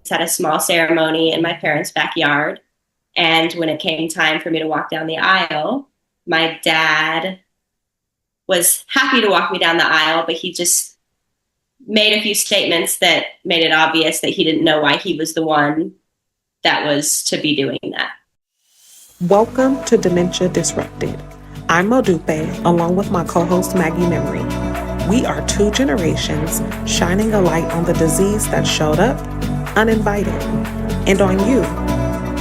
had a small ceremony in my parents' backyard. And when it came time for me to walk down the aisle, my dad was happy to walk me down the aisle, but he just made a few statements that made it obvious that he didn't know why he was the one that was to be doing that. Welcome to Dementia Disrupted. I'm Modupe, along with my co-host Maggie Memory. We are two generations shining a light on the disease that showed up uninvited, and on you,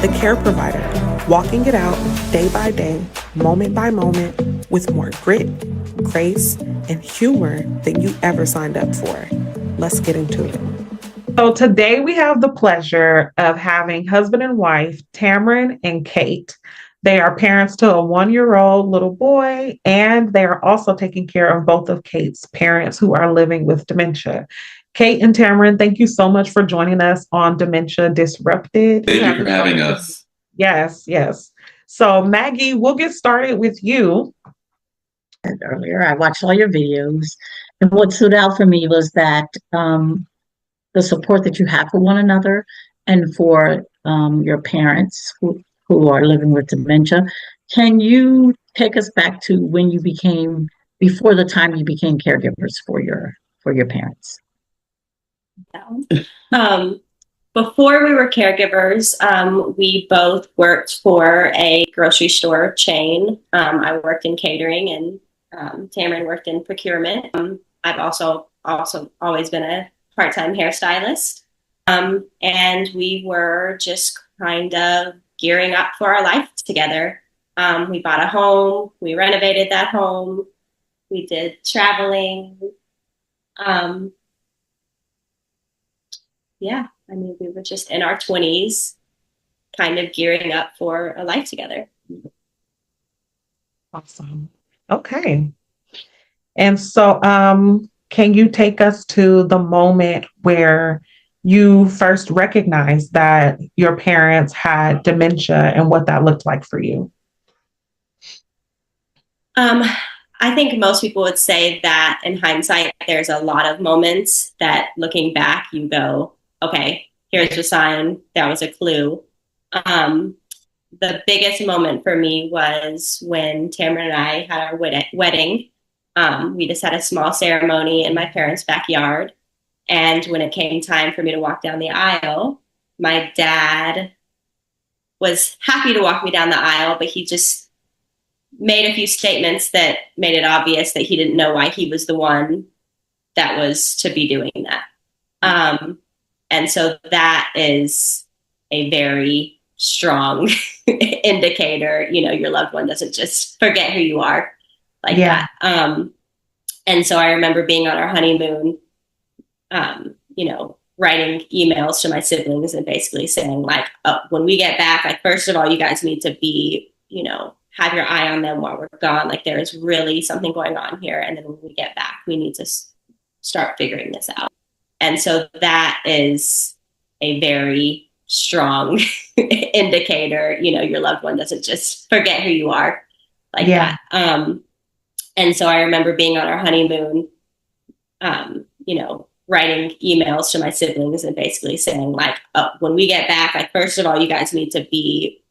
the care provider, walking it out day by day, moment by moment, with more grit, grace, and humor than you ever signed up for. Let's get into it. So today we have the pleasure of having husband and wife, Tamrin and Kait. They are parents to a 1-year-old little boy, and they are also taking care of both of Kait's parents who are living with dementia. Kait and Tamrin, thank you so much for joining us on Dementia Disrupted. Thank you for having us. Yes. So Maggie, we'll get started with you. Earlier, I watched all your videos, and what stood out for me was that the support that you have for one another and for your parents who are living with dementia. Can you take us back to when you became, before the time you became caregivers for your parents? Before we were caregivers, we both worked for a grocery store chain. I worked in catering, and Tamrin worked in procurement. I've also always been a part-time hairstylist. And we were just kind of gearing up for our life together. We bought a home, we renovated that home, we did traveling. We were just in our 20s, kind of gearing up for a life together. Awesome. Okay. And so, can you take us to the moment where you first recognized that your parents had dementia and what that looked like for you? I think most people would say that in hindsight, there's a lot of moments that looking back, you go, okay, here's a sign. That was a clue. The biggest moment for me was when Tamrin and I had our wedding. We just had a small ceremony in my parents' backyard. And when it came time for me to walk down the aisle, my dad was happy to walk me down the aisle, but he just made a few statements that made it obvious that he didn't know why he was the one that was to be doing that. And so that is a very strong indicator, your loved one doesn't just forget who you are like that. And so I remember being on our honeymoon, writing emails to my siblings and basically saying like, oh, when we get back, like, first of all, you guys need to be, have your eye on them while we're gone. Like, there is really something going on here. And then when we get back, we need to start figuring this out. And so that is a very strong indicator, your loved one doesn't just forget who you are like that. And so I remember being on our honeymoon, writing emails to my siblings and basically saying like, oh, when we get back, like, first of all, you guys need to be,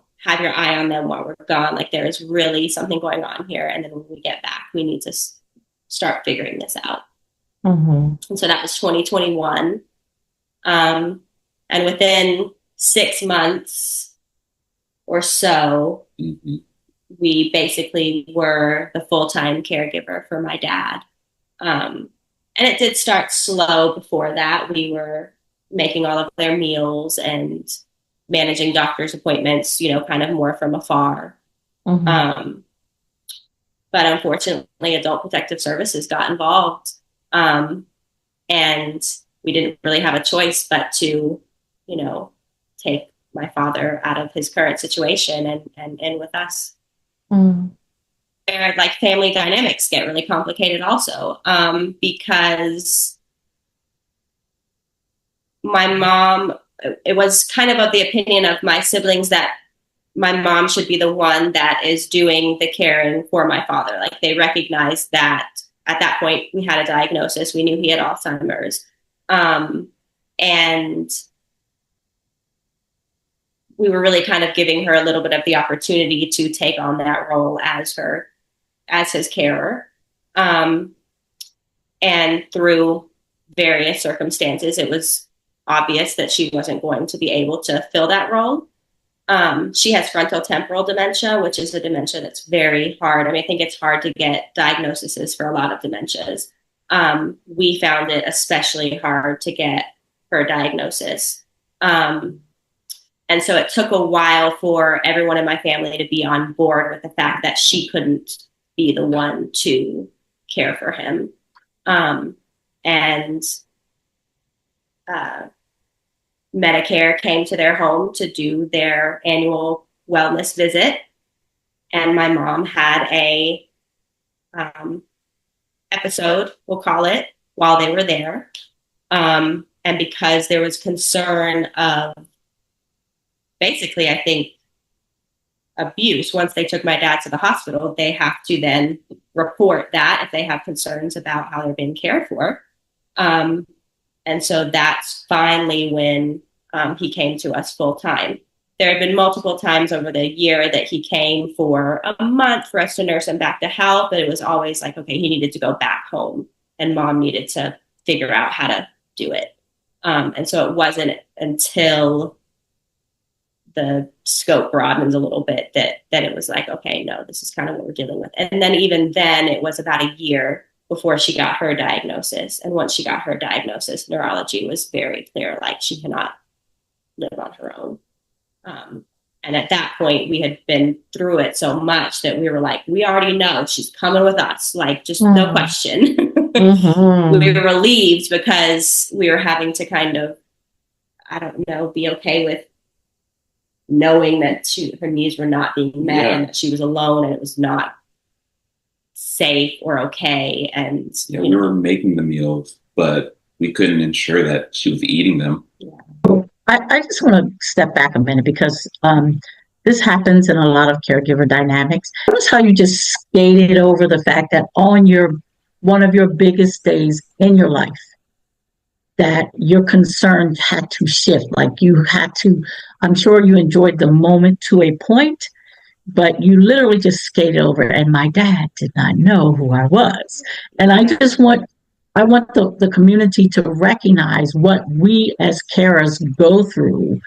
have your eye on them while we're gone. Like, there is really something going on here. And then when we get back, we need to start figuring this out. Mm-hmm. And so that was 2021. And within 6 months or so, we basically were the full-time caregiver for my dad. And it did start slow before that. We were making all of their meals and managing doctor's appointments, kind of more from afar. Mm-hmm. But unfortunately, Adult Protective Services got involved. And we didn't really have a choice but to, take my father out of his current situation and in with us. Mm. Where like family dynamics get really complicated also, because my mom, it was kind of the opinion of my siblings that my mom should be the one that is doing the caring for my father. Like, they recognized that at that point we had a diagnosis. We knew he had Alzheimer's. And we were really kind of giving her a little bit of the opportunity to take on that role as his carer. And through various circumstances, it was obvious that she wasn't going to be able to fill that role. She has frontotemporal dementia, which is a dementia that's very hard. I mean, I think it's hard to get diagnoses for a lot of dementias. We found it especially hard to get her diagnosis. And so it took a while for everyone in my family to be on board with the fact that she couldn't be the one to care for him. And Medicare came to their home to do their annual wellness visit. And my mom had a episode, we'll call it, while they were there. And because there was concern of basically, I think, abuse, once they took my dad to the hospital, they have to then report that if they have concerns about how they're being cared for. And so that's finally when he came to us full time. There had been multiple times over the year that he came for a month for us to nurse him back to health, but it was always like, okay, he needed to go back home and mom needed to figure out how to do it. And so it wasn't until the scope broadened a little bit that it was like, okay, no, this is kind of what we're dealing with. And then even then it was about a year before she got her diagnosis. And once she got her diagnosis, neurology was very clear, like she cannot live on her own. And at that point we had been through it so much that we were like, we already know she's coming with us, like just no question. Mm-hmm. We were relieved because we were having to kind of, I don't know, be okay with knowing that her needs were not being met and that she was alone and it was not safe or okay. And we were making the meals, but we couldn't ensure that she was eating them. Yeah. I just want to step back a minute because this happens in a lot of caregiver dynamics. Notice how you just skated over the fact that on one of your biggest days in your life, that your concerns had to shift. Like you had to, I'm sure you enjoyed the moment to a point, but you literally just skated over. And my dad did not know who I was. And I want the community to recognize what we as carers go through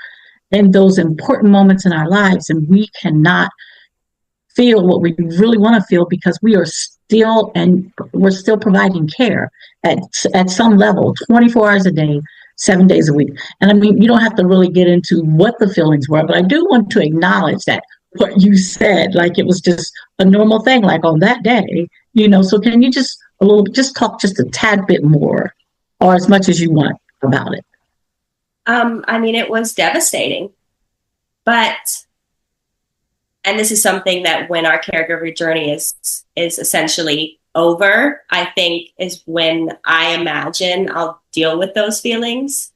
in those important moments in our lives. And we cannot feel what we really want to feel because we're still providing care at some level, 24 hours a day, 7 days a week. And I mean, you don't have to really get into what the feelings were, but I do want to acknowledge that what you said, like it was just a normal thing, like on that day, so can you just talk just a tad bit more or as much as you want about it? I mean, it was devastating, and this is something that when our caregiver journey is essentially over, I think is when I imagine I'll deal with those feelings.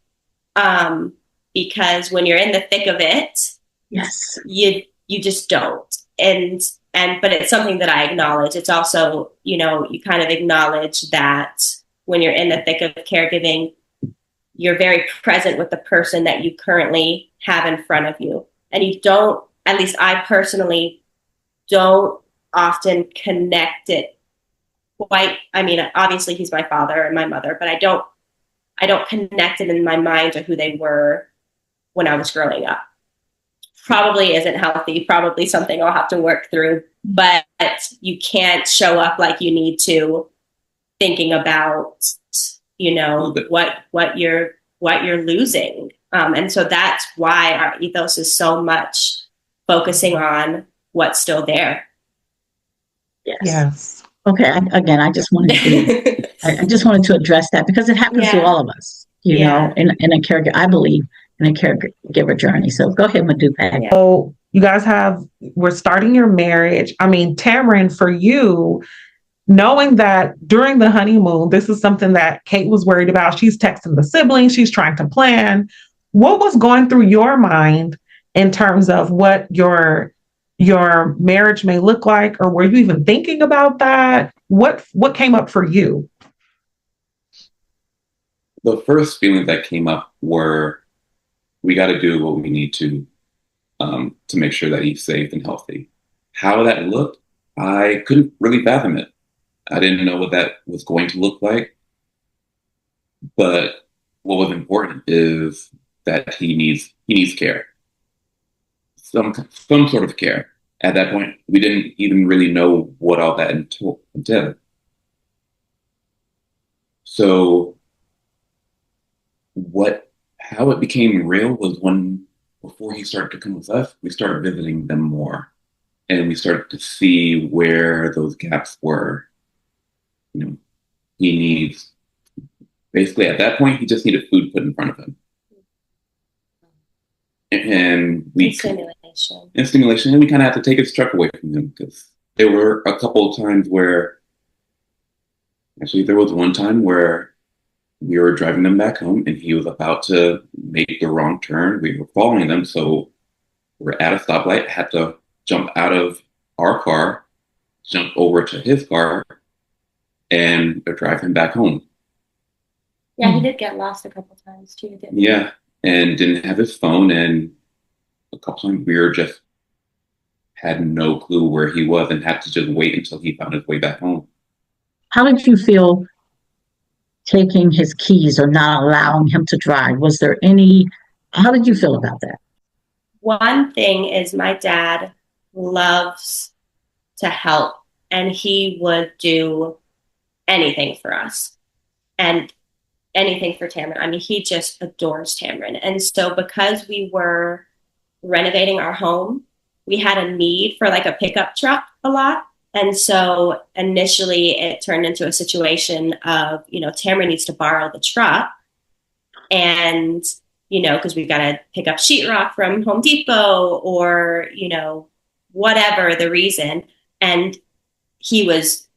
Because when you're in the thick of it, yes, you just don't. But it's something that I acknowledge. It's also, you kind of acknowledge that when you're in the thick of caregiving, you're very present with the person that you currently have in front of you. And you don't, at least I personally don't often connect it quite. I mean, obviously he's my father and my mother, but I don't connect it in my mind to who they were when I was growing up. Probably isn't healthy, probably something I'll have to work through, but you can't show up like you need to thinking about, what you're losing. And so that's why our ethos is so much focusing on what's still there. Yes. Okay. I just wanted to address that because it happens to all of us, in a caregiver, I believe, in a caregiver journey. So go ahead, Madupe. So you guys we're starting your marriage. I mean, Tamrin, for you, knowing that during the honeymoon, this is something that Kait was worried about. She's texting the siblings. She's trying to plan. What was going through your mind in terms of what your marriage may look like, or were you even thinking about that? What came up for you? The first feelings that came up were, we got to do what we need to to make sure that he's safe and healthy. How that looked, I couldn't really fathom it. I didn't know what that was going to look like. But what was important is that he needs care, some sort of care. At that point, we didn't even really know what all that entailed. So how it became real was when, before he started to come with us, we started visiting them more, and we started to see where those gaps were. You know, he needs basically at that point he just needed food put in front of him, and And stimulation. and we kind of had to take his truck away from him because there were a couple of times where actually there was one time where we were driving them back home and he was about to make the wrong turn. We were following them, so we're at a stoplight, had to jump out of our car, jump over to his car, and drive him back home. Yeah, he did get lost a couple times too, didn't he? Yeah, and didn't have his phone, and a couple times we were just had no clue where he was and had to just wait until he found his way back home. How did you feel taking his keys or not allowing him to drive? Was there any, how did you feel about that? One thing is my dad loves to help, and he would do anything for us and anything for Tamrin. I mean, he just adores Tamrin. And so because we were renovating our home, we had a need for like a pickup truck a lot. And so initially it turned into a situation of, Tamrin needs to borrow the truck. And, because we've got to pick up sheetrock from Home Depot or, whatever the reason. And he was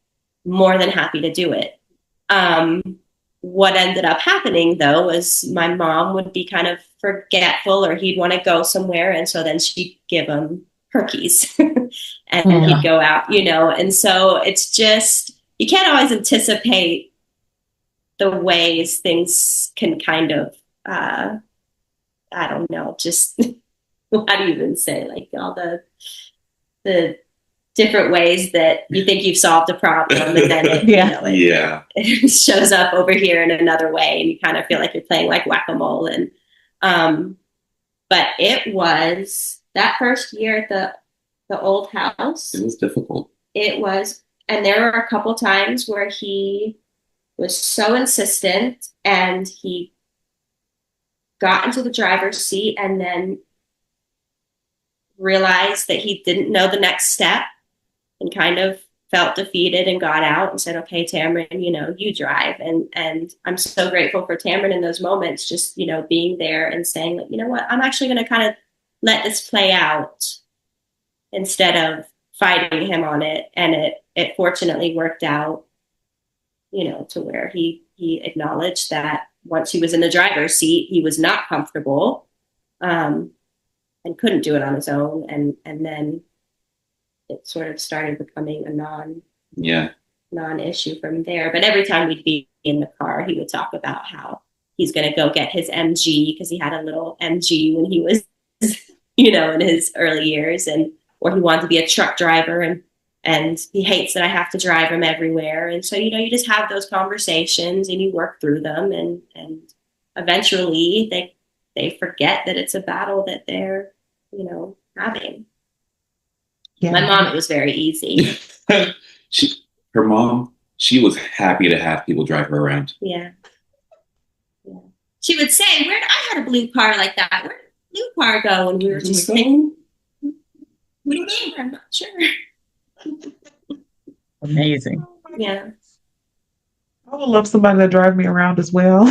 more than happy to do it. What ended up happening, though, was my mom would be kind of forgetful or he'd want to go somewhere. And so then she'd give him her keys and he'd go out, And so it's just, you can't always anticipate the ways things can kind of, I don't know, just, how do you even say, like all the different ways that you think you've solved a problem and then it shows up over here in another way and you kind of feel like you're playing like whack-a-mole. And but it was that first year at the old house, It was difficult. it was, and there were a couple times where he was so insistent and he got into the driver's seat and then realized that he didn't know the next step and kind of felt defeated and got out and said, okay, Tamrin, you drive. And I'm so grateful for Tamrin in those moments, just, being there and saying, like, you know what, I'm actually going to kind of let this play out instead of fighting him on it. And it fortunately worked out, to where he acknowledged that once he was in the driver's seat, he was not comfortable and couldn't do it on his own. And then it sort of started becoming a non-issue from there. But every time we'd be in the car, he would talk about how he's going to go get his MG because he had a little MG when he was, in his early years, or he wanted to be a truck driver and he hates that I have to drive him everywhere. And so, you just have those conversations and you work through them and eventually they forget that it's a battle that they're, having. Yeah. My mom, it was very easy. Her mom, she was happy to have people drive her around. Yeah. She would say, I had a blue car like that. Where did the blue car go? And we were just thinking, we don't know. I'm not sure. Amazing. Yeah. I would love somebody to drive me around as well.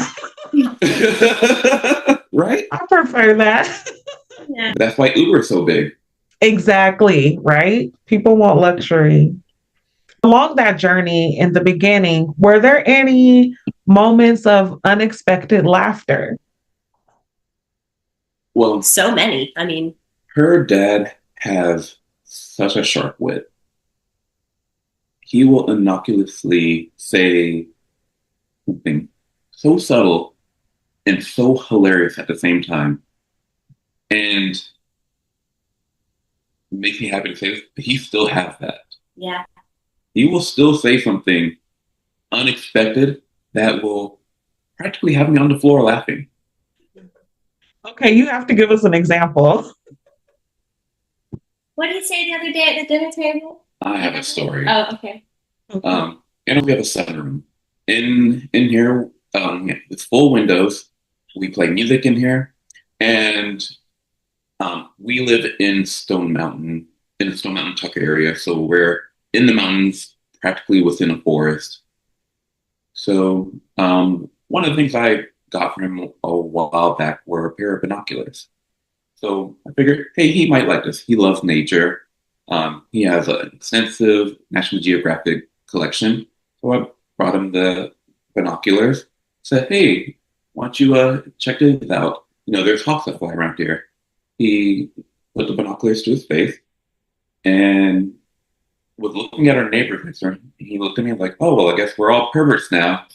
Right? I prefer that. Yeah. That's why Uber is so big. Exactly, right? People want luxury. Along that journey in the beginning, were there any moments of unexpected laughter? Well, so many. I mean, her dad has such a sharp wit. He will innocuously say something so subtle and so hilarious at the same time. And makes me happy to say this, but he still has that. Yeah. He will still say something unexpected that will practically have me on the floor laughing. Okay, you have to give us an example. What did he say the other day at the dinner table? I have a story. Oh, okay. And we have a sunroom. In here, with full windows. We play music in here, and we live in Stone Mountain, in the Stone Mountain Tucker area. So we're in the mountains, practically within a forest. So one of the things I got from him a while back were a pair of binoculars. So I figured, hey, he might like this. He loves nature. He has an extensive National Geographic collection. So I brought him the binoculars. Said, hey, why don't you check this out? You know, there's hawks that fly around here. He put the binoculars to his face and was looking at our neighborhoods. He looked at me like, oh, well, I guess we're all perverts now.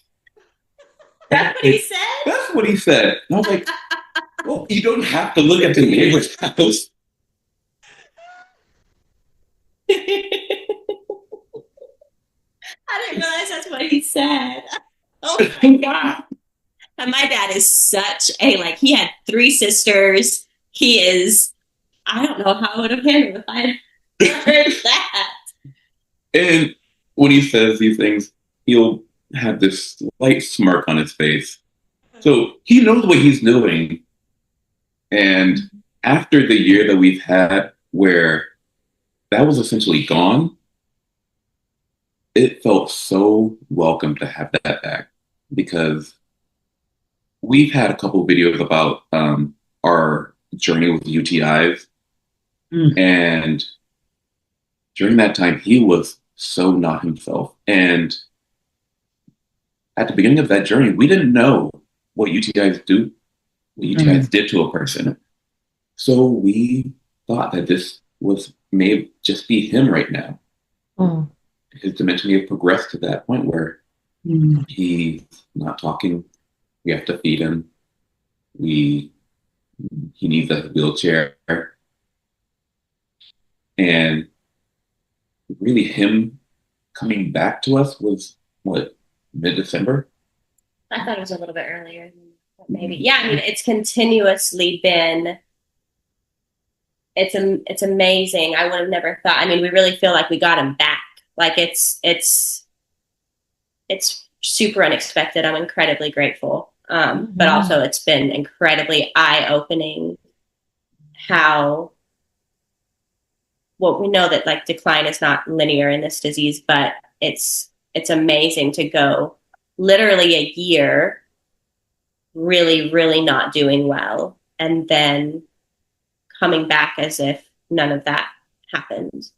That's what he said? That's what he said. And I was like, well, you don't have to look at the neighbor's house. I didn't realize that's what he said. Oh my God. And my dad is such a, like, he had 3 sisters. He is, I don't know how I would have handled if I had heard that. And when he says these things, he'll have this light smirk on his face. So he knows what he's doing. And after the year that we've had where that was essentially gone, it felt so welcome to have that back, because we've had a couple of videos about our journey with UTIs. And during that time, he was so not himself. And at the beginning of that journey, we didn't know what UTIs do, what UTIs did to a person. So we thought that this may just be him right now. His dementia may have progressed to that point where he's not talking. We have to feed him. He needs a wheelchair. And really him coming back to us was, what, mid-December? I thought it was a little bit earlier. Maybe. Yeah, I mean, it's continuously been, it's amazing. I would have never thought. I mean, we really feel like we got him back. Like it's super unexpected. I'm incredibly grateful. But also it's been incredibly eye-opening how, well, we know that like decline is not linear in this disease, but it's amazing to go literally a year really, really not doing well, and then coming back as if none of that happened,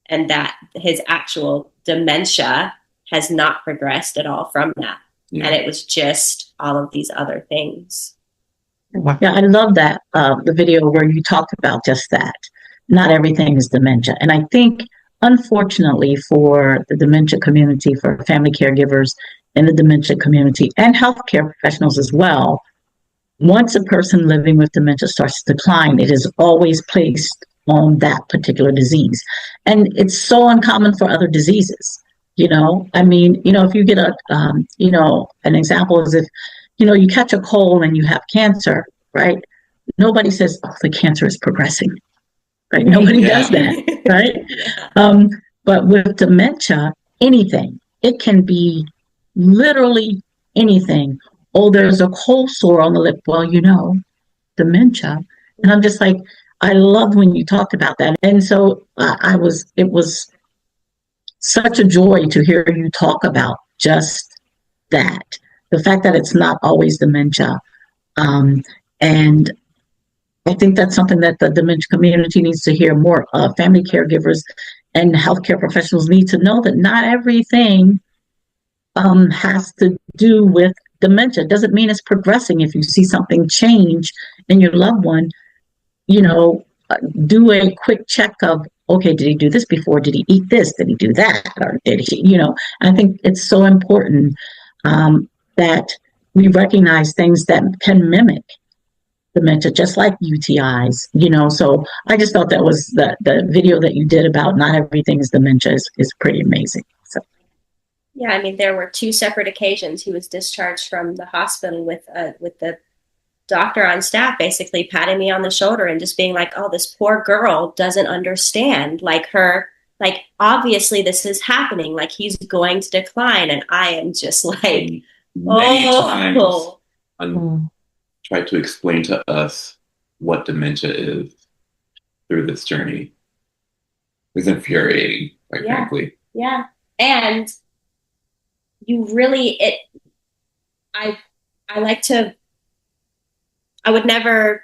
and that his actual dementia has not progressed at all from that. Yeah. And it was just all of these other things. Yeah, I love that, the video where you talked about just that. Not everything is dementia. And I think, unfortunately, for the dementia community, for family caregivers in the dementia community and healthcare professionals as well, once a person living with dementia starts to decline, it is always placed on that particular disease. And it's so uncommon for other diseases. You know, I mean, you know, if you get an example is if, you catch a cold and you have cancer, right? Nobody says, oh, the cancer is progressing, right? Nobody does that, right? But with dementia, anything, it can be literally anything. Oh, there's a cold sore on the lip. Well, dementia. And I'm just like, I love when you talked about that. And so it was such a joy to hear you talk about just that. The fact that it's not always dementia. And I think that's something that the dementia community needs to hear more of. Family caregivers and healthcare professionals need to know that not everything has to do with dementia. It doesn't mean it's progressing. If you see something change in your loved one, do a quick check of, okay, did he do this before? Did he eat this? Did he do that? Or did he, I think it's so important that we recognize things that can mimic dementia, just like UTIs, So I just thought that was the video that you did about not everything is dementia is pretty amazing. So Yeah, I mean, there were two separate occasions he was discharged from the hospital with the doctor on staff basically patting me on the shoulder and just being like, "Oh, this poor girl doesn't understand. Like obviously this is happening. Like he's going to decline." And I am just like, Many times "Oh, try to explain to us what dementia is through this journey. It's infuriating, quite yeah, frankly. yeah." And you really it. I like to. I would never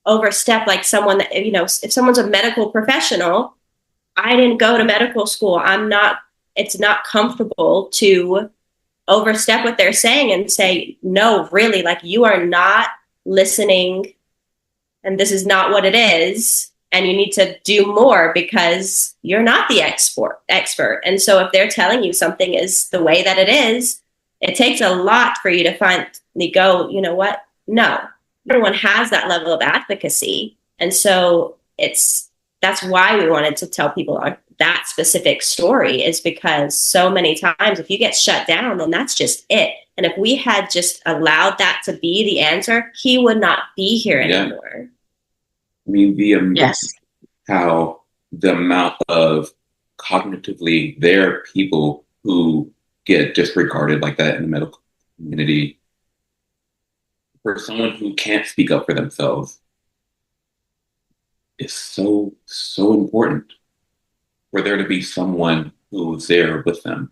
overstep like someone that, if someone's a medical professional, I didn't go to medical school. It's not comfortable to overstep what they're saying and say, no, really, like you are not listening and this is not what it is. And you need to do more because you're not the expert. And so if they're telling you something is the way that it is, it takes a lot for you to finally go, you know what? No, everyone has that level of advocacy. And so that's why we wanted to tell people that specific story, is because so many times if you get shut down, then that's just it. And if we had just allowed that to be the answer, he would not be here anymore. I mean, yes, how the amount of cognitively there people who get disregarded like that in the medical community, for someone who can't speak up for themselves, is so, so important for there to be someone who's there with them.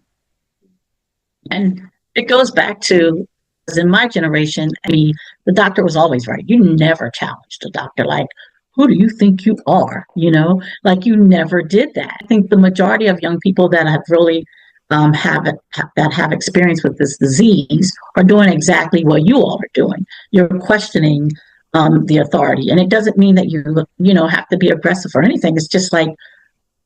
and it goes back to, because in my generation, I mean, the doctor was always right. You never challenged a doctor like, who do you think you are? Like you never did that. I think the majority of young people that have really have experience with this disease are doing exactly what you all are doing. You're questioning the authority, and it doesn't mean that you have to be aggressive or anything. It's just like,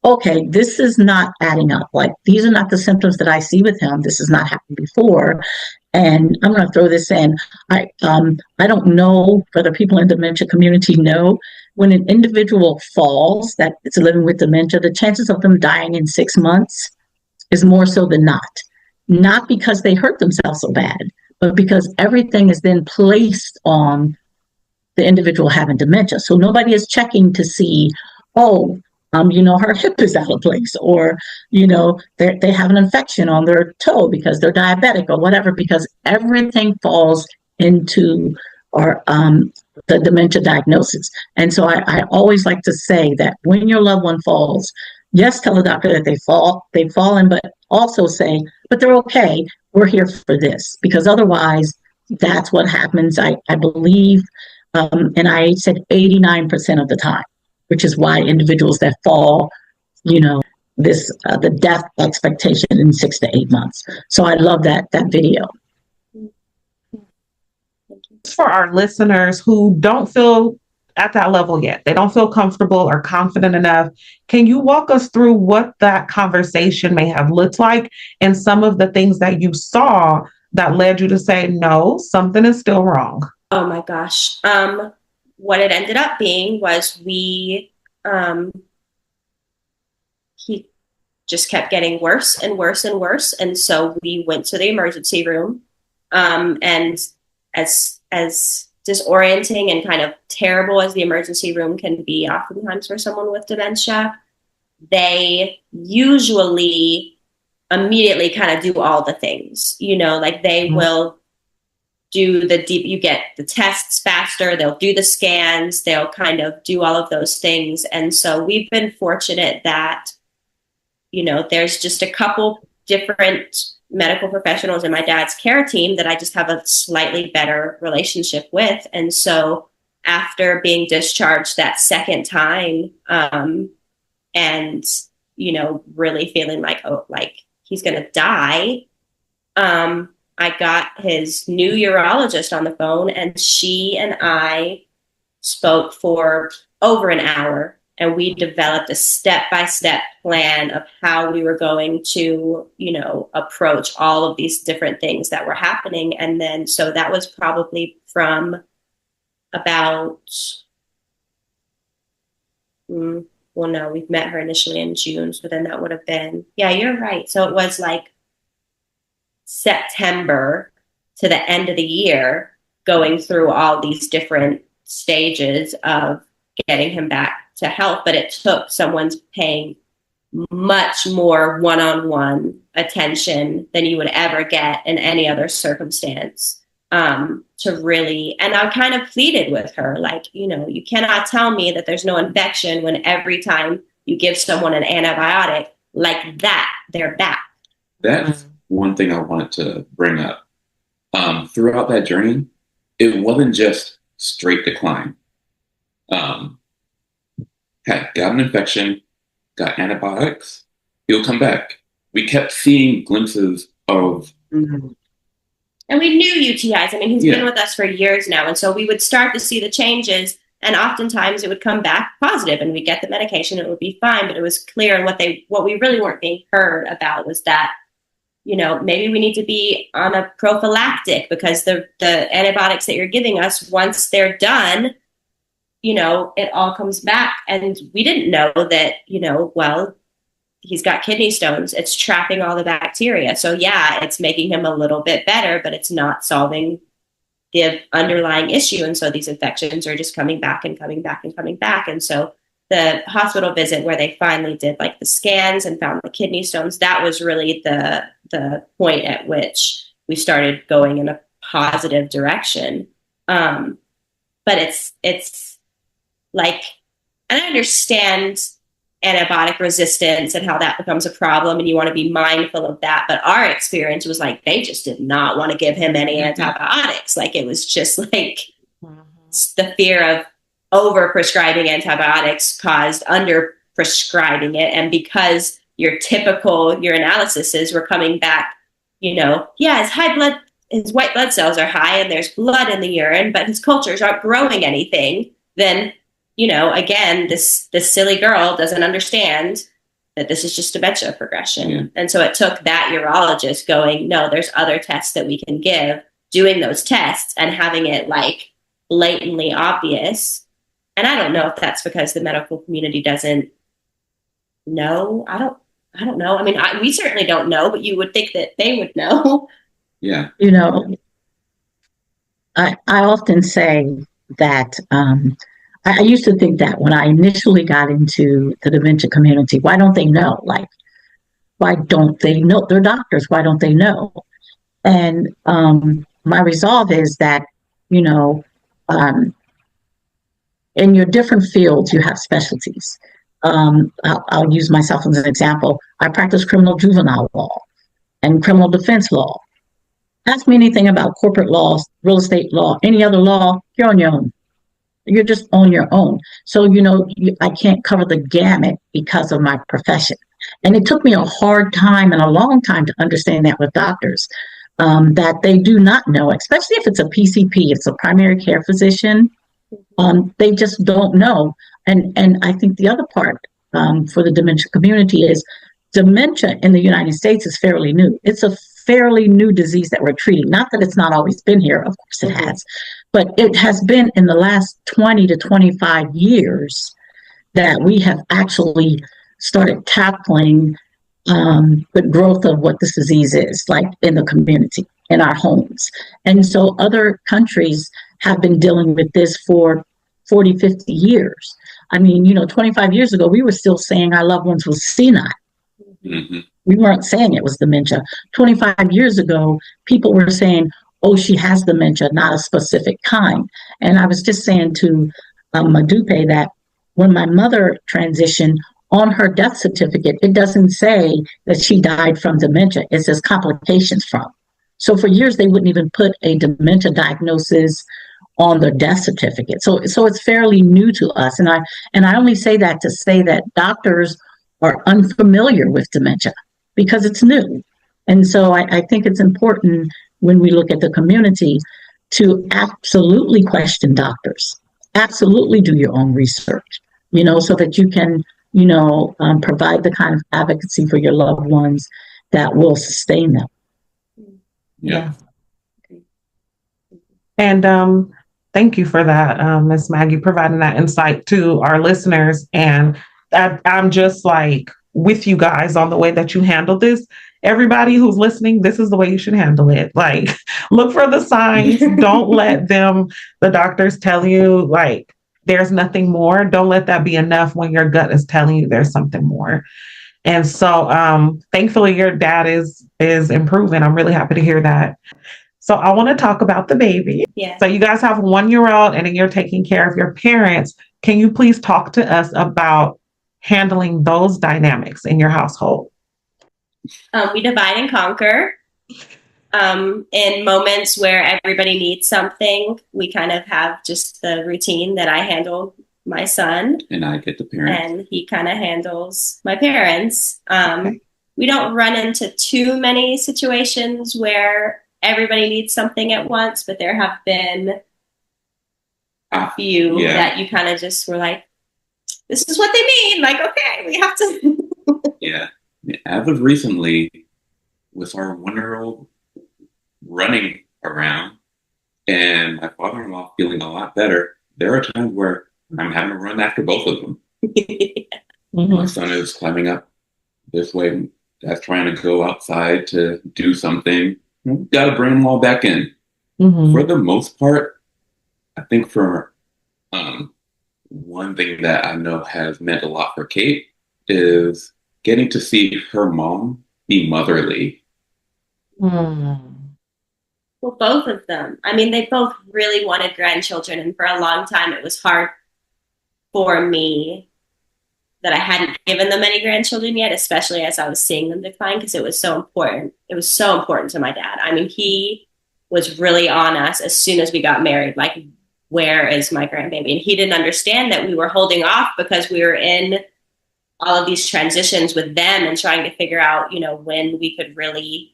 okay, this is not adding up. Like these are not the symptoms that I see with him. This has not happened before. And I'm going to throw this in. I don't know whether people in the dementia community know, when an individual falls that is living with dementia, the chances of them dying in 6 months is more so than not. Not because they hurt themselves so bad, but because everything is then placed on the individual having dementia. So nobody is checking to see, oh, her hip is out of place, or, they have an infection on their toe because they're diabetic or whatever, because everything falls into the dementia diagnosis. And so I always like to say that when your loved one falls, yes, tell the doctor that they've fallen, but also say, but they're okay. We're here for this, because otherwise that's what happens. I believe, and I said 89% of the time, which is why individuals that fall, the death expectation in 6 to 8 months. So I love that video. For our listeners who don't feel at that level yet, they don't feel comfortable or confident enough, can you walk us through what that conversation may have looked like and some of the things that you saw that led you to say, no, something is still wrong? Oh my gosh. What it ended up being was he just kept getting worse and worse and worse. And so we went to the emergency room. And as disorienting and kind of terrible as the emergency room can be oftentimes for someone with dementia, they usually immediately kind of do all the things, like they will do you get the tests faster, they'll do the scans, they'll kind of do all of those things. And so we've been fortunate that, there's just a couple different medical professionals in my dad's care team that I just have a slightly better relationship with. And so after being discharged that second time, and, really feeling like, oh, like he's going to die, I got his new urologist on the phone, and she and I spoke for over an hour, and we developed a step-by-step plan of how we were going to, approach all of these different things that were happening. And then, so that was probably from about, well, no, we've met her initially in June. So then that would have been, yeah, you're right. So it was like September to the end of the year, going through all these different stages of getting him back to health. But it took someone's paying much more one-on-one attention than you would ever get in any other circumstance, to really, and I kind of pleaded with her, like, you cannot tell me that there's no infection when every time you give someone an antibiotic like that, they're back. That's one thing I wanted to bring up. Throughout that journey, it wasn't just straight decline. Had got an infection, got antibiotics, he'll come back. We kept seeing glimpses of. And we knew UTIs. I mean, he's been with us for years now. And so we would start to see the changes. And oftentimes it would come back positive and we'd get the medication and it would be fine. But it was clear. And what we really weren't being heard about was that, maybe we need to be on a prophylactic, because the antibiotics that you're giving us, once they're done, it all comes back. And we didn't know that, well, he's got kidney stones. It's trapping all the bacteria. So yeah, it's making him a little bit better, but it's not solving the underlying issue. And so these infections are just coming back and coming back and coming back. And so the hospital visit where they finally did like the scans and found the kidney stones, that was really the point at which we started going in a positive direction. But it's like, and I understand antibiotic resistance and how that becomes a problem, and you want to be mindful of that. But our experience was like, they just did not want to give him any antibiotics. Like, it was just like the fear of over prescribing antibiotics caused under prescribing it. And because your urinalyses were coming back, his white blood cells are high and there's blood in the urine, but his cultures aren't growing anything, then again, this silly girl doesn't understand that this is just dementia progression. Yeah. And so it took that urologist going, no, there's other tests that we can give, doing those tests and having it like blatantly obvious. And I don't know if that's because the medical community doesn't know. I don't know. I mean, we certainly don't know, but you would think that they would know. Yeah. I often say that, I used to think that when I initially got into the dementia community, why don't they know? Like, why don't they know? They're doctors. Why don't they know? And my resolve is that, in your different fields, you have specialties. I'll use myself as an example. I practice criminal juvenile law and criminal defense law. Ask me anything about corporate law, real estate law, any other law, you're on your own. You're just on your own. So, I can't cover the gamut because of my profession. And it took me a hard time and a long time to understand that with doctors, that they do not know, especially if it's a PCP, it's a primary care physician. They just don't know. And I think the other part for the dementia community is dementia in the United States is fairly new. It's a fairly new disease that we're treating. Not that it's not always been here, of course it has, but it has been in the last 20 to 25 years that we have actually started tackling the growth of what this disease is, like in the community, in our homes. And so other countries have been dealing with this for 40, 50 years. I mean, 25 years ago, we were still saying our loved ones were senile. Mm-hmm. We weren't saying it was dementia. 25 years ago, people were saying, oh, she has dementia, not a specific kind. And I was just saying to Madupe that when my mother transitioned, on her death certificate, it doesn't say that she died from dementia. It says complications from. So for years, they wouldn't even put a dementia diagnosis on their death certificate. So it's fairly new to us. And I only say that to say that doctors are unfamiliar with dementia because it's new. And so I think it's important when we look at the community to absolutely question doctors, absolutely do your own research, so that you can, provide the kind of advocacy for your loved ones that will sustain them. Yeah. And Thank you for that, Miss Maggie, providing that insight to our listeners. And I'm just like with you guys on the way that you handle this. Everybody who's listening, this is the way you should handle it. Like, look for the signs. Don't let the doctors tell you, like, there's nothing more. Don't let that be enough when your gut is telling you there's something more. And so, thankfully, your dad is improving. I'm really happy to hear that. So I want to talk about the baby. Yeah. So you guys have a 1-year-old and then you're taking care of your parents. Can you please talk to us about handling those dynamics in your household? We divide and conquer. In moments where everybody needs something, we kind of have just the routine that I handle my son. And I get the parents. And he kind of handles my parents. Okay. We don't run into too many situations where everybody needs something at once, but there have been a few that you kind of just were like, this is what they mean. Like, okay, we have to. Yeah. As of recently, with our 1-year-old running around and my father-in-law feeling a lot better, there are times where I'm having to run after both of them. Mm-hmm. My son is climbing up this way. Dad's trying to go outside to do something. We've got to bring them all back in. Mm-hmm. For the most part, I think for one thing that I know has meant a lot for Kait is getting to see her mom be motherly. Mm. Well, both of them. I mean, they both really wanted grandchildren, and for a long time it was hard for me that I hadn't given them any grandchildren yet, especially as I was seeing them decline, because it was so important. It was so important to my dad. I mean, he was really on us as soon as we got married, like, where is my grandbaby? And he didn't understand that we were holding off because we were in all of these transitions with them and trying to figure out, you know, when we could really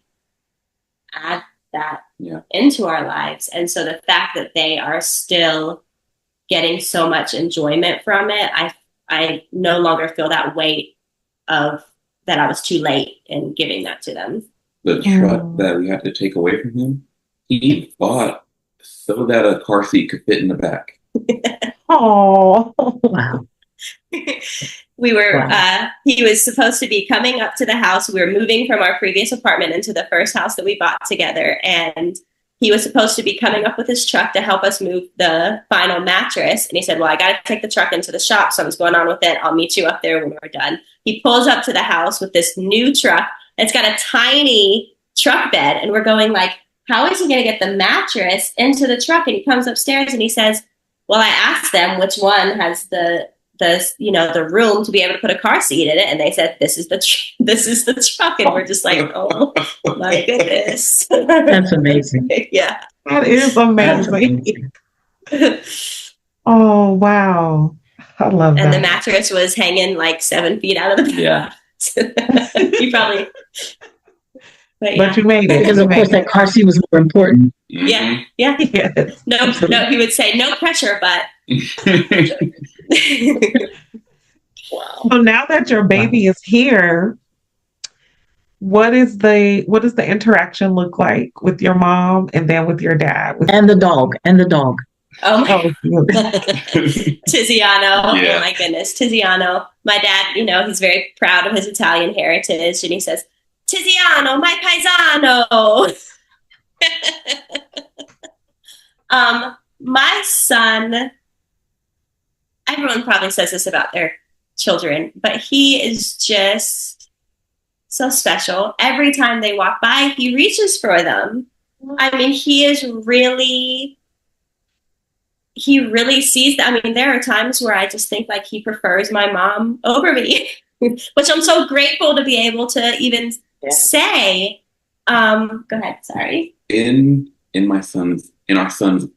add that into our lives. And so the fact that they are still getting so much enjoyment from it, I no longer feel that weight of that I was too late in giving that to them. The truck that we had to take away from him, he bought so that a car seat could fit in the back. Oh, wow. We were, he was supposed to be coming up to the house. We were moving from our previous apartment into the first house that we bought together. And he was supposed to be coming up with his truck to help us move the final mattress. And he said, well, I got to take the truck into the shop. Something's going on with it. I'll meet you up there when we're done. He pulls up to the house with this new truck. It's got a tiny truck bed. And we're going like, how is he going to get the mattress into the truck? And he comes upstairs and he says, well, I asked them which one has the room to be able to put a car seat in it, and they said this is the truck, and we're just like, oh my goodness, that's amazing. Yeah, that is amazing. Oh wow, I love that. And the mattress was hanging like 7 feet out of the you probably. But you made it. Because of course that car seat was more important. Yeah. Yes. No, he would say no pressure, but. Wow. So now that your baby is here, what does the interaction look like with your mom and then with your dad? And the dog. Oh Tiziano. Yeah. Oh my goodness. Tiziano. My dad, he's very proud of his Italian heritage, and he says, Tiziano, my paisano. My son, everyone probably says this about their children, but he is just so special. Every time they walk by, he reaches for them. I mean, he really sees that. I mean, there are times where I just think like he prefers my mom over me, which I'm so grateful to be able to even say. Go ahead. Sorry. In our son's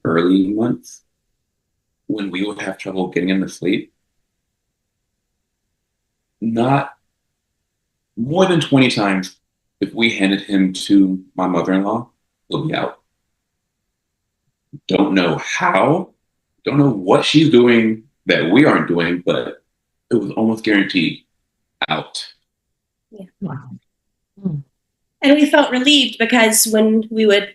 early months, when we would have trouble getting him to sleep, not more than 20 times, if we handed him to my mother-in-law, he'll be out. Don't know how, don't know what she's doing that we aren't doing, but it was almost guaranteed out. Yeah. Wow. And we felt relieved because when we would,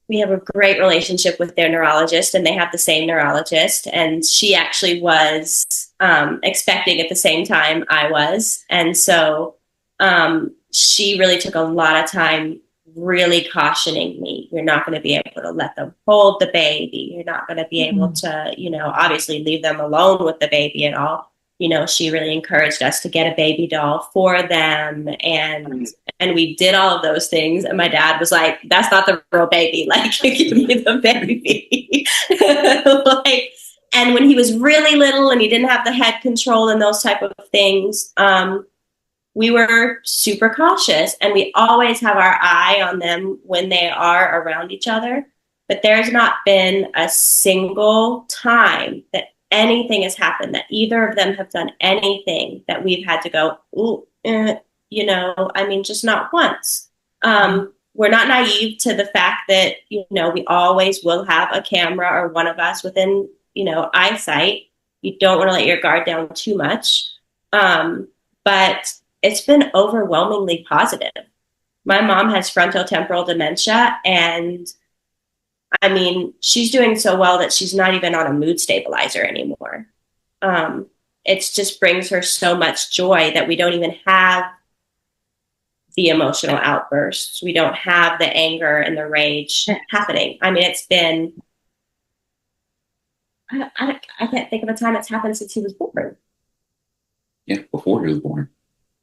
we have a great relationship with their neurologist, and they have the same neurologist. And she actually was expecting at the same time I was. And so she really took a lot of time really cautioning me. You're not going to be able to let them hold the baby. You're not going to be able to, obviously leave them alone with the baby at all. She really encouraged us to get a baby doll for them. And we did all of those things. And my dad was like, that's not the real baby. Like, give me the baby. And when he was really little and he didn't have the head control and those type of things, we were super cautious, and we always have our eye on them when they are around each other. But there's not been a single time that anything has happened, that either of them have done anything that we've had to go, just not once. We're not naive to the fact that, we always will have a camera or one of us within, eyesight. You don't want to let your guard down too much. But it's been overwhelmingly positive. My mom has frontotemporal dementia, and she's doing so well that she's not even on a mood stabilizer anymore. It just brings her so much joy that we don't even have the emotional outbursts. We don't have the anger and the rage happening. It's been, I can't think of a time it's happened since he was born. Yeah, before he was born.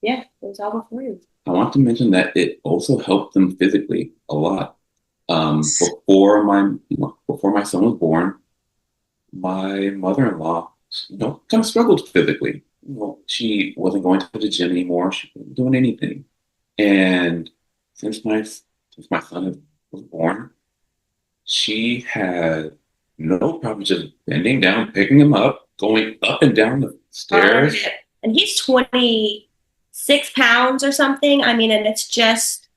Yeah, it was all before he was. I want to mention that it also helped them physically a lot. Before my son was born, my mother-in-law, kind of struggled physically. She wasn't going to the gym anymore. She wasn't doing anything. And since my son was born, she had no problem just bending down, picking him up, going up and down the stairs. And he's 26 pounds or something. And it's just...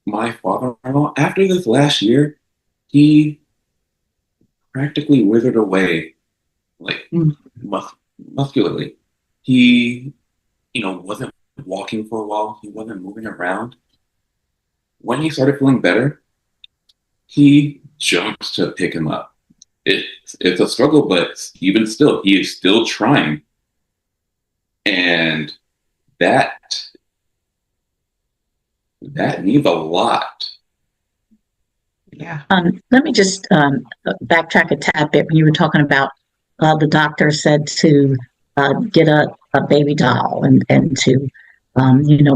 My father-in-law, after this last year, he practically withered away, like muscularly. He, wasn't walking for a while. He wasn't moving around. When he started feeling better, he jumps to pick him up. It's a struggle, but even still, he is still trying. And that means a lot. Yeah. Let me just backtrack a tad bit. When you were talking about the doctor said to get a baby doll and to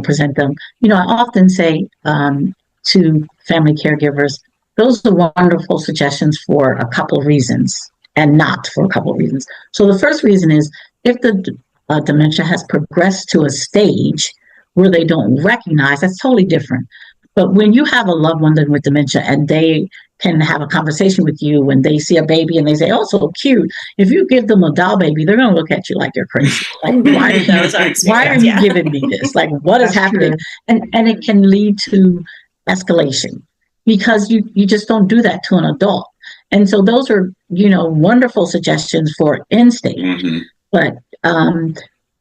present them. I often say to family caregivers, those are wonderful suggestions for a couple of reasons, and not for a couple of reasons. So the first reason is, if the dementia has progressed to a stage where they don't recognize, that's totally different. But when you have a loved one with dementia and they can have a conversation with you when they see a baby and they say, oh, so cute. If you give them a doll baby, they're going to look at you like you're crazy. Like, why are you giving me this? Like, what is happening? And it can lead to escalation, because you just don't do that to an adult. And so those are, wonderful suggestions for end stage. Mm-hmm. But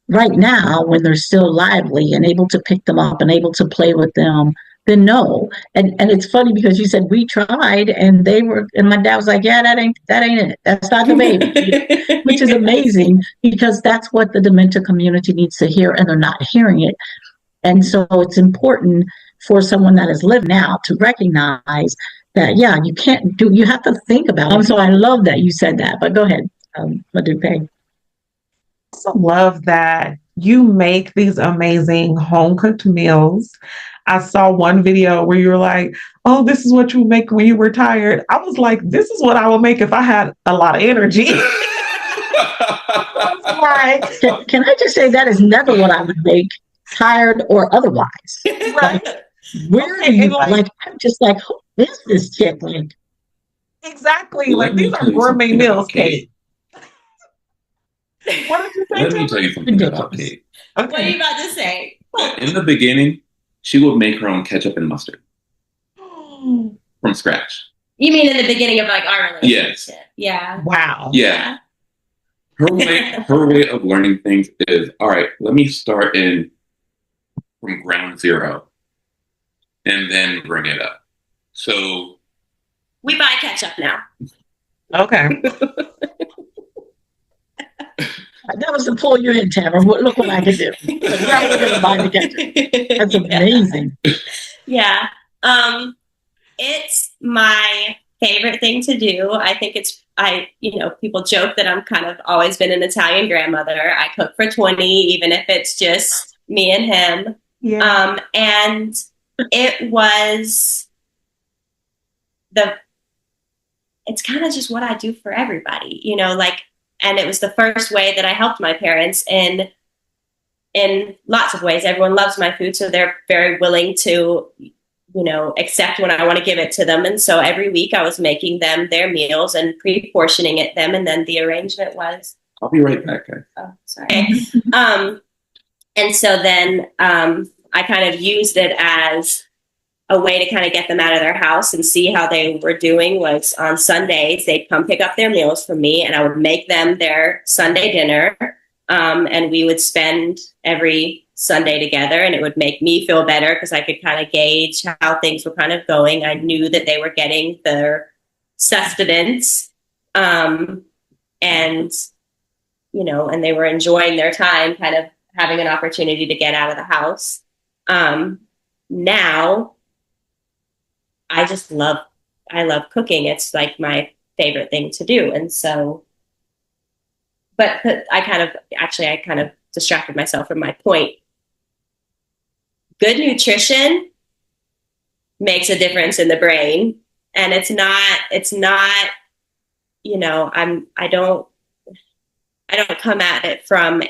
right now, when they're still lively and able to pick them up and able to play with them, then no. And it's funny because you said we tried, and my dad was like, yeah, that ain't it. That's not the baby, which is amazing, because that's what the dementia community needs to hear, and they're not hearing it. And so it's important for someone that is living now to recognize that, yeah, you have to think about it. So I love that you said that, but go ahead, Madupe. I also love that you make these amazing home-cooked meals. I saw one video where you were like, oh, this is what you make when you were tired. I was like, this is what I would make if I had a lot of energy. Can I just say that is never what I would make, tired or otherwise. Right. Where are you? Like, I'm just like, who is this chick? Like, exactly. Like, these are gourmet meals, Kait. What did you say? Let me tell you something about Kait. Okay. What are you about to say? In the beginning, she would make her own ketchup and mustard from scratch. You mean in the beginning of our relationship? Yes. Yeah. Wow. Yeah. Her way of learning things is, all right, let me start from ground zero and then bring it up. So We buy ketchup now. Okay. That was to pull you in, Tamara. Look what I can do. Yeah, we're gonna buy the ketchup. That's amazing. Yeah. It's my favorite thing to do. I think people joke that I'm kind of always been an Italian grandmother. I cook for 20, even if it's just me and him. Yeah. And it was it's kind of just what I do for everybody, and it was the first way that I helped my parents in lots of ways. Everyone loves my food, so they're very willing to, accept when I want to give it to them. And so every week I was making them their meals and pre-portioning it them. And then the arrangement was, I'll be right back, guys. oh, sorry. And so then I kind of used it as a way to kind of get them out of their house and see how they were doing. Was on Sundays, they'd come pick up their meals from me and I would make them their Sunday dinner. And we would spend every Sunday together, and it would make me feel better because I could kind of gauge how things were kind of going. I knew that they were getting their sustenance, and they were enjoying their time, kind of having an opportunity to get out of the house. Now I love cooking. It's like my favorite thing to do. And so, but I kind of distracted myself from my point. Good nutrition makes a difference in the brain. And it's not, I don't come at it from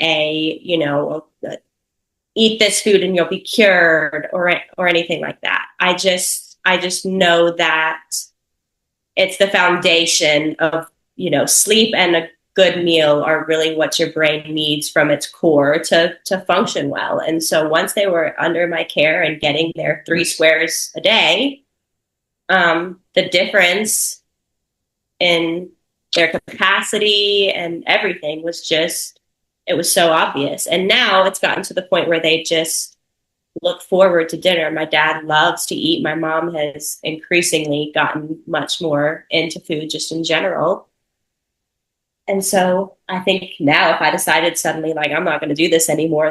eat this food and you'll be cured or anything like that. I just know that it's the foundation of, sleep and a good meal are really what your brain needs from its core to function well. And so once they were under my care and getting their 3 squares a day, the difference in their capacity and everything was it was so obvious. And now it's gotten to the point where they just look forward to dinner. My dad loves to eat. My mom has increasingly gotten much more into food just in general. And so I think now if I decided suddenly, I'm not going to do this anymore,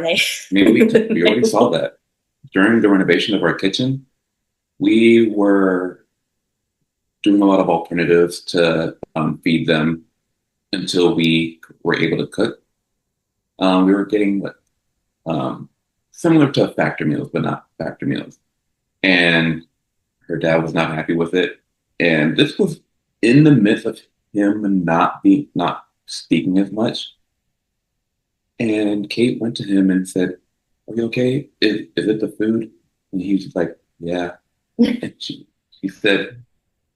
we already saw that. During the renovation of our kitchen, we were doing a lot of alternatives to feed them until we were able to cook. We were getting similar to factor meals, but not factor meals. And her dad was not happy with it. And this was in the midst of him not speaking as much. And Kait went to him and said, "Are you okay? Is it the food?" And he was like, "Yeah." And she said,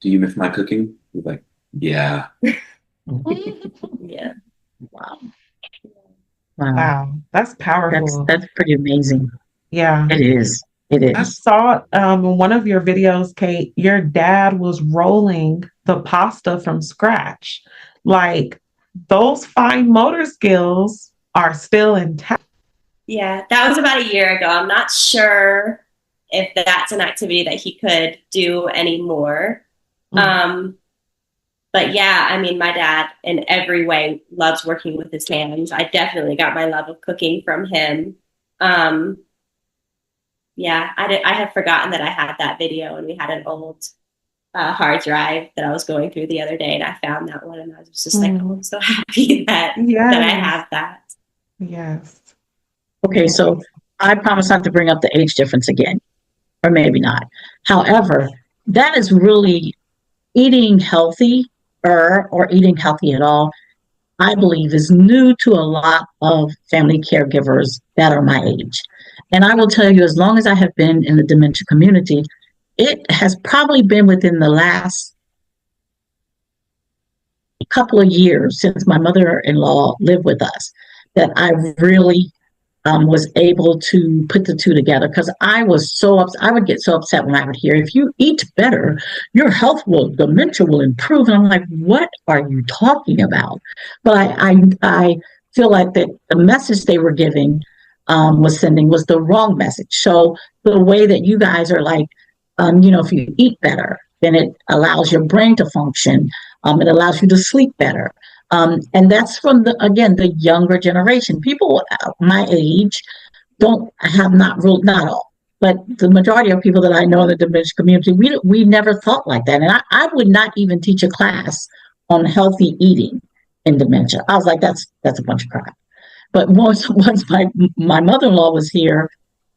"Do you miss my cooking?" He was like, "Yeah." Yeah. Wow. Wow. That's powerful. That's pretty amazing. Yeah. It is. It I is. saw in one of your videos, Kait, your dad was rolling the pasta from scratch. Those fine motor skills are still intact. Yeah, that was about a year ago. I'm not sure if that's an activity that he could do anymore. Mm-hmm. But yeah, I mean, my dad in every way loves working with his hands. I definitely got my love of cooking from him. Yeah, I had forgotten that I had that video, and we had an old hard drive that I was going through the other day, and I found that one, and I was just like, "Oh, I'm so happy that I have that." Yes. Okay, so I promise not to bring up the age difference again, or maybe not. However, that is really eating healthy or eating healthy at all, I believe is new to a lot of family caregivers that are my age. And I will tell you, as long as I have been in the dementia community, it has probably been within the last couple of years since my mother-in-law lived with us that I really was able to put the two together, because I was so upset. I would get so upset when I would hear, if you eat better, your dementia will improve. And I'm like, what are you talking about? But I feel like that the message they were giving was sending the wrong message. So the way that you guys are if you eat better, then it allows your brain to function. It allows you to sleep better. And that's from the younger generation. People my age don't have not all, but the majority of people that I know in the dementia community, we never thought like that. And I would not even teach a class on healthy eating in dementia. I was like, that's a bunch of crap. But once my mother-in-law was here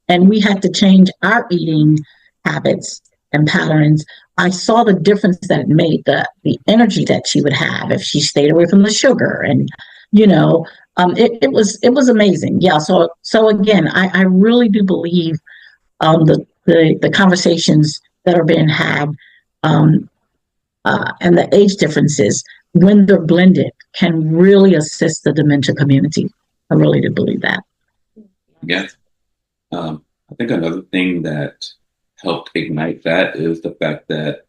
and we had to change our eating habits and patterns, I saw the difference that it made, the energy that she would have if she stayed away from the sugar. And, it was amazing. Yeah. So again, I really do believe the conversations that are being had, and the age differences, when they're blended, can really assist the dementia community. I really do believe that. Yes. I think another thing that helped ignite that is the fact that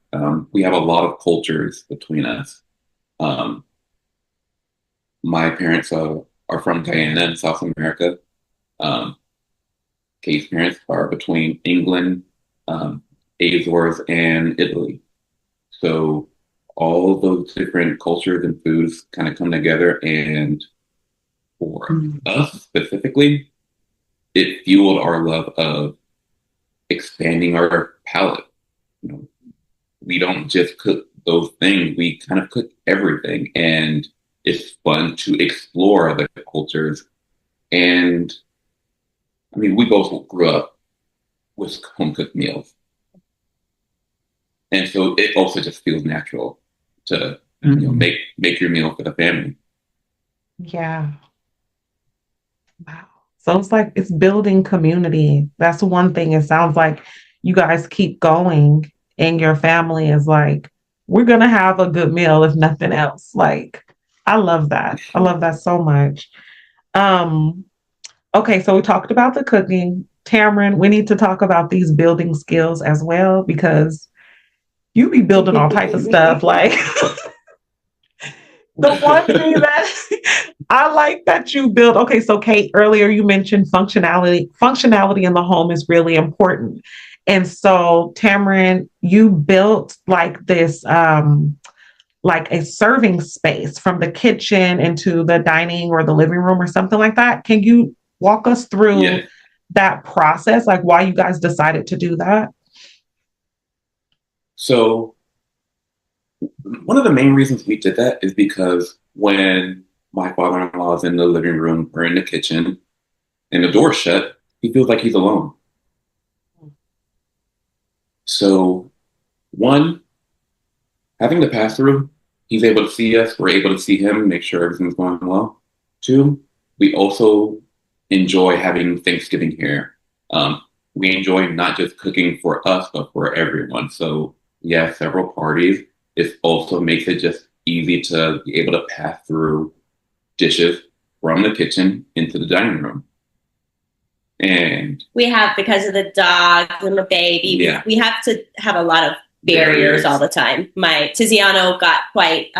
we have a lot of cultures between us. My parents are from Guyana in South America. Kate's parents are between England, Azores, and Italy. So all of those different cultures and foods kind of come together, and for us specifically, it fueled our love of expanding our palate. We don't just cook those things, we kind of cook everything. And it's fun to explore other cultures. And I mean, we both grew up with home cooked meals. And so it also just feels natural to make your meal for the family. Yeah. Wow. So it's like it's building community. That's one thing. It sounds like you guys keep going and your family is like, we're going to have a good meal if nothing else. Like, I love that. I love that so much. Okay, so we talked about the cooking. Tamrin, we need to talk about these building skills as well, because you be building all type of stuff. Like the one thing that I like that you build. Okay, so Kait, earlier you mentioned functionality. Functionality in the home is really important. And so Tamrin, you built like this like a serving space from the kitchen into the dining or the living room or something like that. Can you walk us through that process, like why you guys decided to do that? So one of the main reasons we did that is because when my father-in-law is in the living room or in the kitchen and the door's shut, he feels like he's alone. So one, having the pass-through, he's able to see us, we're able to see him, make sure everything's going well. Two, we also enjoy having Thanksgiving here. We enjoy not just cooking for us, but for everyone. So we have several parties. It also makes it just easy to be able to pass through dishes from the kitchen into the dining room. And we have, because of the dog and the baby, we have to have a lot of barriers all the time. My Tiziano got quite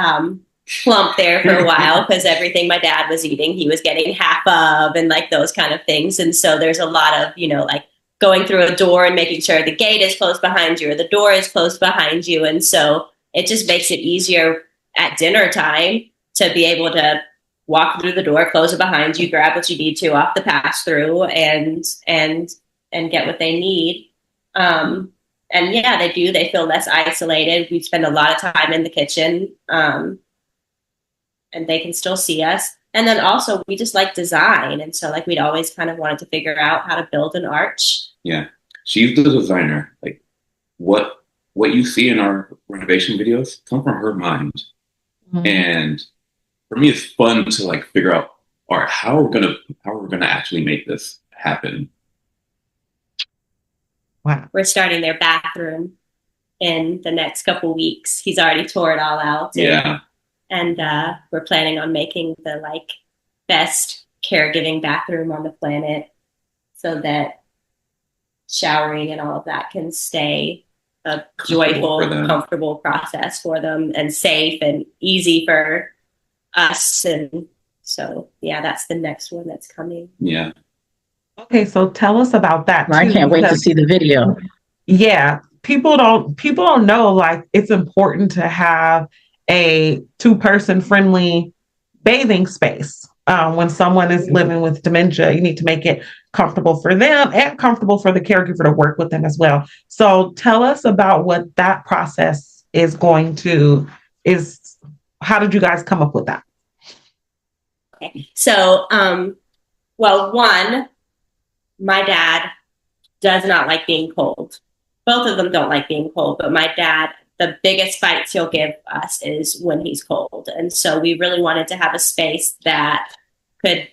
plump there for a while because everything my dad was eating, he was getting half of, and like those kind of things. And so there's a lot of, like going through a door and making sure the gate is closed behind you or the door is closed behind you. And so it just makes it easier at dinner time to be able to walk through the door, close it behind you, grab what you need to off the pass through, and get what they need. And yeah, they do. They feel less isolated. We spend a lot of time in the kitchen, and they can still see us. And then also we just like design. And so like we'd always kind of wanted to figure out how to build an arch. Yeah. She's the designer. Like what you see in our renovation videos come from her mind. Mm-hmm. And for me, it's fun to like figure out, all right, how are we gonna actually make this happen? Wow. We're starting their bathroom in the next couple weeks. He's already tore it all out. And we're planning on making the like best caregiving bathroom on the planet so that showering and all of that can stay a joyful, comfortable process for them, and safe and easy for us. And so, yeah, that's the next one that's coming. Yeah. Okay, so tell us about that. I can't wait to see the video. Yeah. people don't know, like, it's important to have a two-person friendly bathing space. When someone is living with dementia, you need to make it comfortable for them and comfortable for the caregiver to work with them as well. So tell us about what that process is is. How did you guys come up with that? Okay. So, well, one, my dad does not like being cold. Both of them don't like being cold, but my dad, the biggest fights he'll give us is when he's cold. And so we really wanted to have a space that could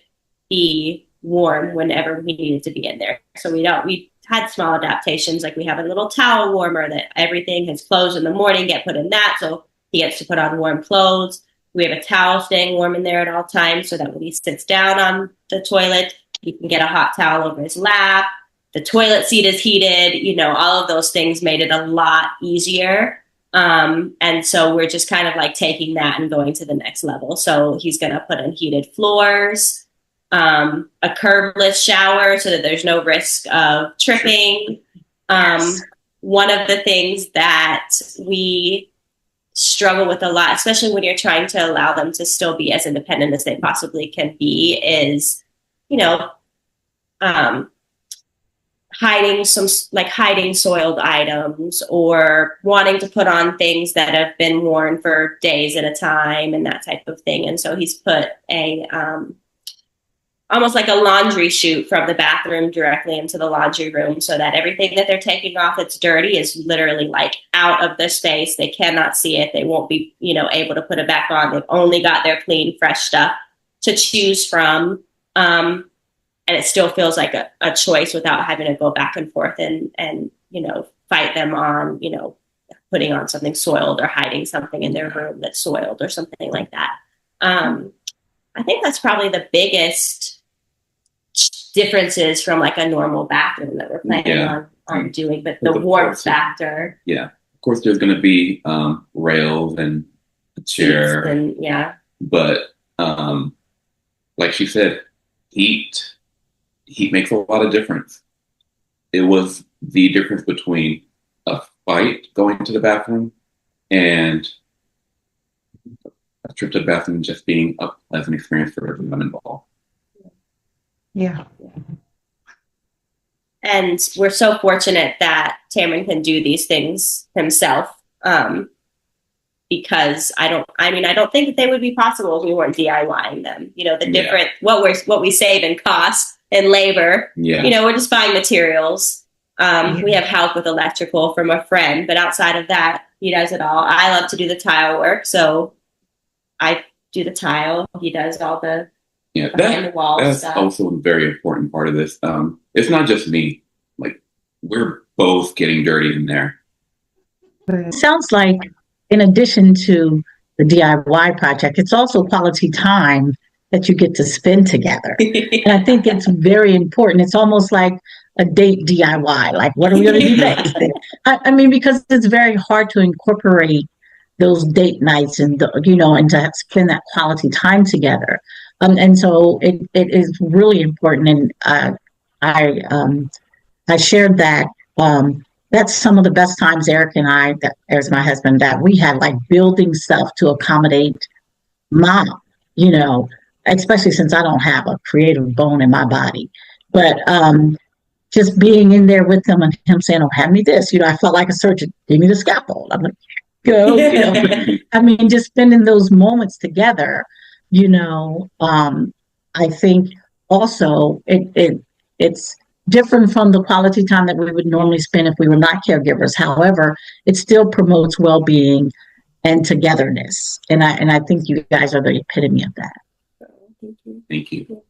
be warm whenever we needed to be in there. So we had small adaptations, like we have a little towel warmer that everything, his clothes in the morning get put in that, so he gets to put on warm clothes. We have a towel staying warm in there at all times so that when he sits down on the toilet, he can get a hot towel over his lap. The toilet seat is heated, all of those things made it a lot easier. And so we're just kind of like taking that and going to the next level. So he's going to put in heated floors, a curbless shower so that there's no risk of tripping. Yes. One of the things that we struggle with a lot, especially when you're trying to allow them to still be as independent as they possibly can be, is, hiding soiled items or wanting to put on things that have been worn for days at a time and that type of thing. And so he's put a almost like a laundry chute from the bathroom directly into the laundry room so that everything that they're taking off that's dirty is literally like out of the space. They cannot see it. They won't be, able to put it back on. They've only got their clean, fresh stuff to choose from. And it still feels like a choice without having to go back and forth and fight them on, putting on something soiled or hiding something in their room that's soiled or something like that. I think that's probably the biggest differences from like a normal bathroom that we're planning on doing, but the warmth factor. Yeah. Of course, there's going to be rails and a chair. And, But like she said, heat makes a lot of difference. It was the difference between a fight going to the bathroom and a trip to the bathroom just being a pleasant experience for everyone involved. Yeah. And we're so fortunate that Tamrin can do these things himself. Because I don't think that they would be possible if we weren't DIYing them. The different what we save in cost and labor. Yeah. We're just buying materials. We have help with electrical from a friend, but outside of that, he does it all. I love to do the tile work, so I do the tile. He does all the behind the wall that's stuff. Also a very important part of this. It's not just me. Like, we're both getting dirty in there. It sounds like, in addition to the DIY project, it's also quality time that you get to spend together. And I think it's very important. It's almost like a date DIY. Like, what are we going to do next? Because it's very hard to incorporate those date nights and to spend that quality time together. And so it is really important. And I shared that. That's some of the best times Eric and I, as my husband, that we had, like, building stuff to accommodate mom, especially since I don't have a creative bone in my body. But just being in there with them and him saying, "Oh, hand me this." I felt like a surgeon. Give me the scalpel. I'm like, go. Just spending those moments together. I think also it's different from the quality time that we would normally spend if we were not caregivers. However, it still promotes well-being and togetherness. And I think you guys are the epitome of that. Thank you.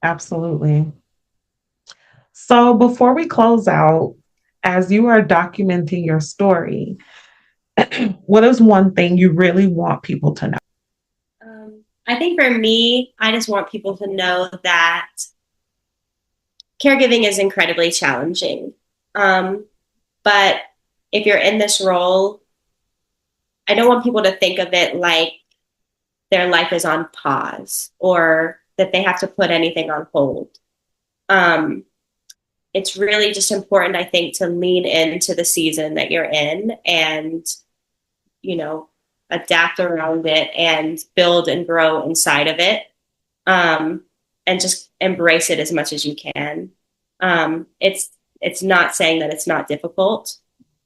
Absolutely. So before we close out, as you are documenting your story, what is one thing you really want people to know? I think for me, I just want people to know that caregiving is incredibly challenging. But if you're in this role, I don't want people to think of it like their life is on pause or that they have to put anything on hold. it's really just important, I think, to lean into the season that you're in and, you know, adapt around it and build and grow inside of it. And just embrace it as much as you can. It's not saying that it's not difficult,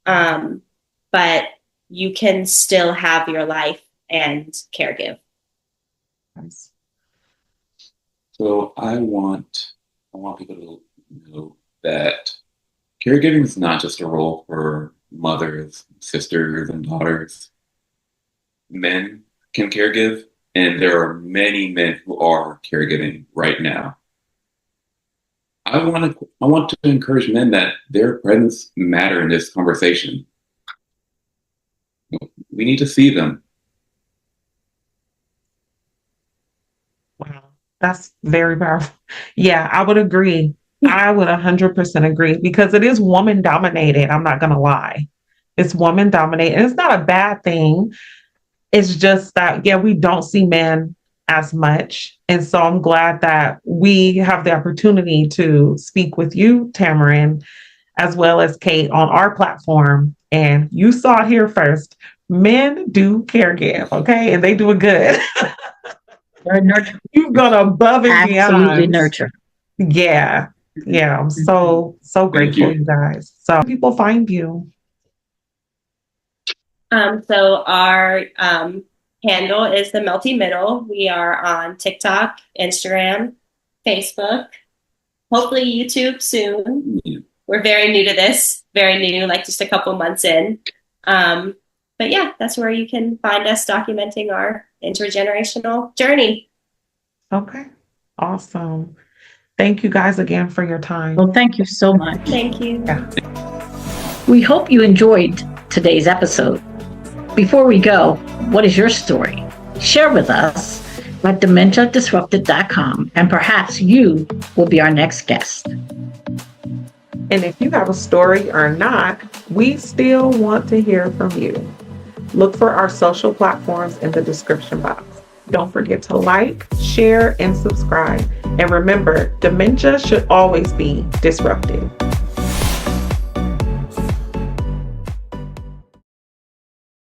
but you can still have your life and caregive. So I want people to know that caregiving is not just a role for mothers, sisters, and daughters. Men can caregive, and there are many men who are caregiving right now. I want to encourage men that their presence matter in this conversation. We need to see them. Wow, that's very powerful. Yeah, I would agree. I would 100% agree because it is woman dominated. I'm not going to lie. It's woman dominated. And it's not a bad thing. It's just that, yeah, we don't see men as much. And so I'm glad that we have the opportunity to speak with you, Tamrin, as well as Kait on our platform. And you saw it here first. Men do caregive, okay? And they do it good. They're nurture. You've gone above and beyond. Absolutely nurture. Yeah. Yeah. I'm so grateful, you guys. So people find you. So our handle is the Melty Middle. We are on TikTok, Instagram, Facebook, hopefully YouTube soon. We're very new to this, very new, like just a couple months in. But yeah, that's where you can find us documenting our intergenerational journey. Okay. Awesome. Thank you guys again for your time. Well, thank you so much. Thank you. Yeah. We hope you enjoyed today's episode. Before we go, what is your story? Share with us at dementiadisrupted.com, and perhaps you will be our next guest. And if you have a story or not, we still want to hear from you. Look for our social platforms in the description box. Don't forget to like, share, and subscribe. And remember, dementia should always be disrupted.